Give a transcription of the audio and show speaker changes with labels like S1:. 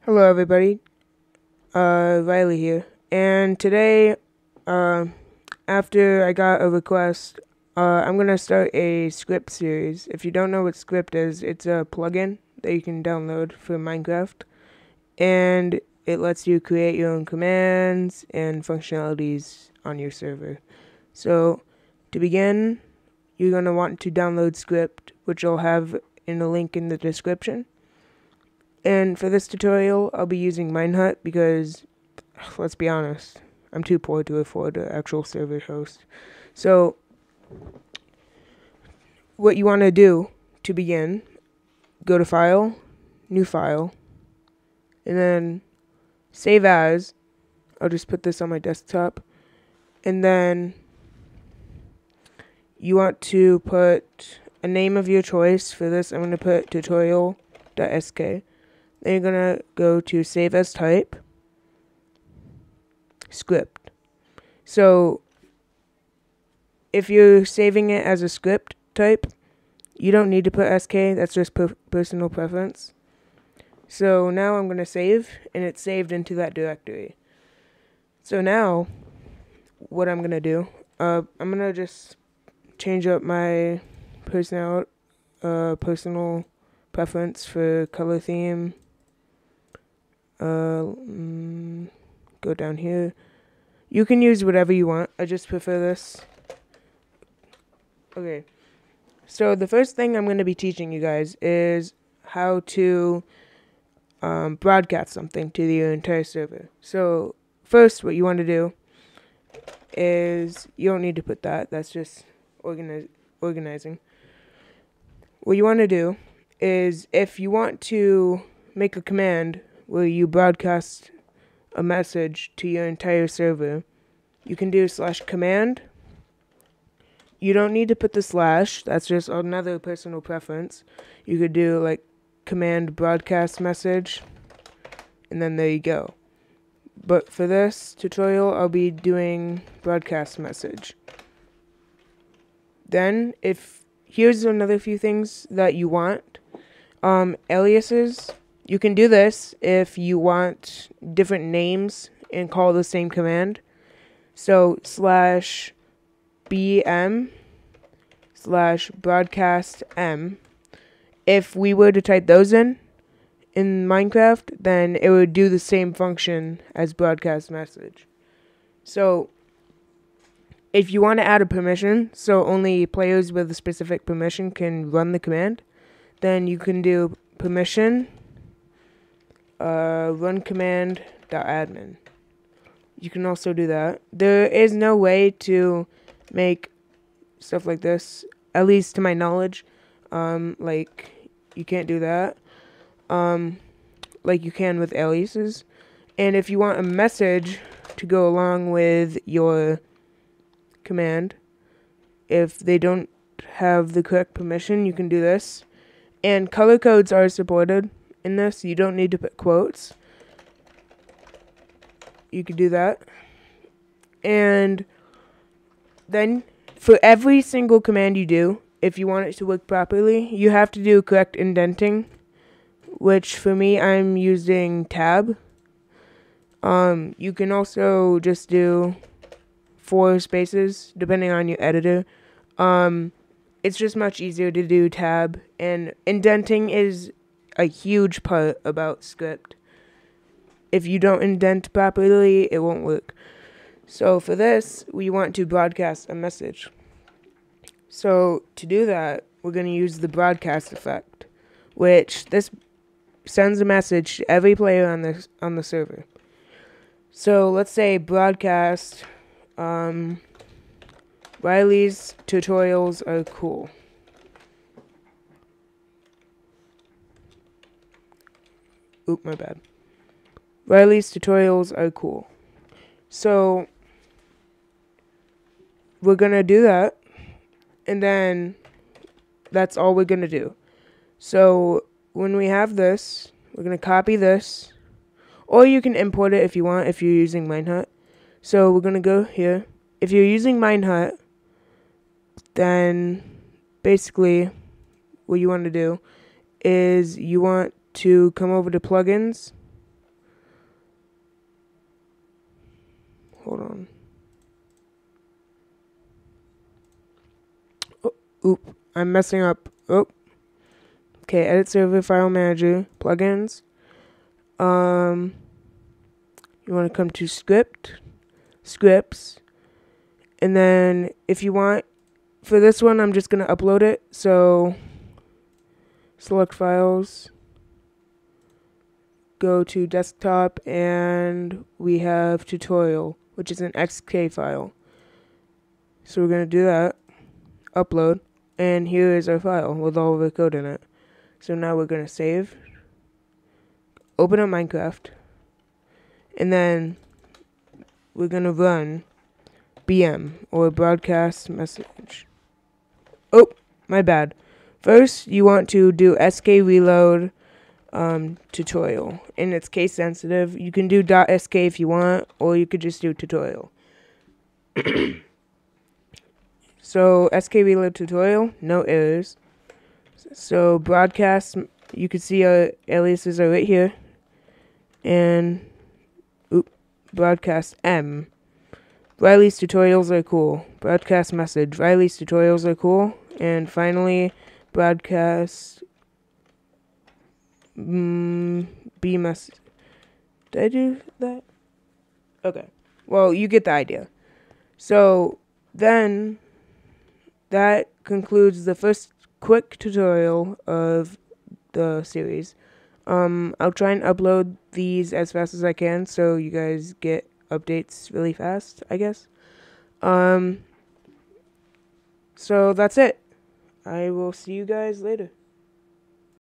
S1: Hello, everybody. Riley here. And today, after I got a request, I'm going to start a Skript series. If you don't know what Skript is, it's a plugin that you can download for Minecraft. And it lets you create your own commands and functionalities on your server. So, to begin, you're going to want to download Skript, which I'll have in a link in the description. And for this tutorial, I'll be using Minehut because, let's be honest, I'm too poor to afford an actual server host. So, what you want to do to begin, go to File, New File, and then Save As. I'll just put this on my desktop. And then you want to put a name of your choice. For this, I'm going to put tutorial.sk. Then you're going to go to Save As Type, Skript. So, if you're saving it as a script type, you don't need to put SK, that's just personal preference. So now I'm going to save, and it's saved into that directory. So now, what I'm going to do, I'm going to just change up my personal preference for color theme. Go down here. You can use whatever you want. I just prefer this. Okay. So the first thing I'm going to be teaching you guys is how to broadcast something to your entire server. So first, what you want to do is, you don't need to put that. That's just organizing. What you want to do is, if you want to make a command where you broadcast a message to your entire server, you can do /command. You don't need to put the slash. That's just another personal preference. You could do like command broadcast message, and then there you go. But for this tutorial, I'll be doing broadcast message. Then, here's another few things that you want. Aliases. You can do this if you want different names and call the same command. So /bm/broadcast_m. If we were to type those in Minecraft, then it would do the same function as broadcast message. So if you want to add a permission, so only players with a specific permission can run the command, then you can do permission run command.admin. You can also do that. There is no way to make stuff like this, at least to my knowledge. Like, you can't do that. Like you can with aliases. And if you want a message to go along with your command, if they don't have the correct permission, you can do this. And color codes are supported in this. You don't need to put quotes. You could do that. And then for every single command you do, if you want it to work properly, you have to do correct indenting, which for me, I'm using tab. You can also just do 4 spaces depending on your editor. It's just much easier to do tab, and indenting is a huge part about Skript. If you don't indent properly, it won't work. So for this, we want to broadcast a message. So to do that, we're going to use the broadcast effect, which this sends a message to every player on the server. So let's say broadcast, Riley's tutorials are cool. Oop, my bad. Riley's tutorials are cool. So we're going to do that, and then that's all we're going to do. So when we have this, we're going to copy this, or you can import it if you want, if you're using Minehut. So we're going to go here. If you're using Minehut, then basically what you want to do is you want to come over to plugins, hold on. Oh, oop, I'm messing up. Oh, okay, edit server, file manager, plugins. You want to come to scripts, and then if you want, for this one, I'm just going to upload it. So select files, go to desktop, and we have tutorial, which is an XK file. So we're going to do that, upload, and here is our file with all of the code in it. So now we're going to save, open up Minecraft, and then we're going to run BM, or broadcast message. Oh, my bad. First, you want to do sk reload tutorial, and it's case sensitive. You can do .sk if you want, or you could just do tutorial. So sk reload tutorial, no errors. So broadcast, you can see our aliases are right here, and broadcast M. Riley's tutorials are cool. Broadcast message. Riley's tutorials are cool. And finally, broadcast B message. Did I do that? Okay. Well, you get the idea. So then that concludes the first quick tutorial of the series. I'll try and upload these as fast as I can so you guys get updates really fast, I guess. So that's it. I will see you guys later.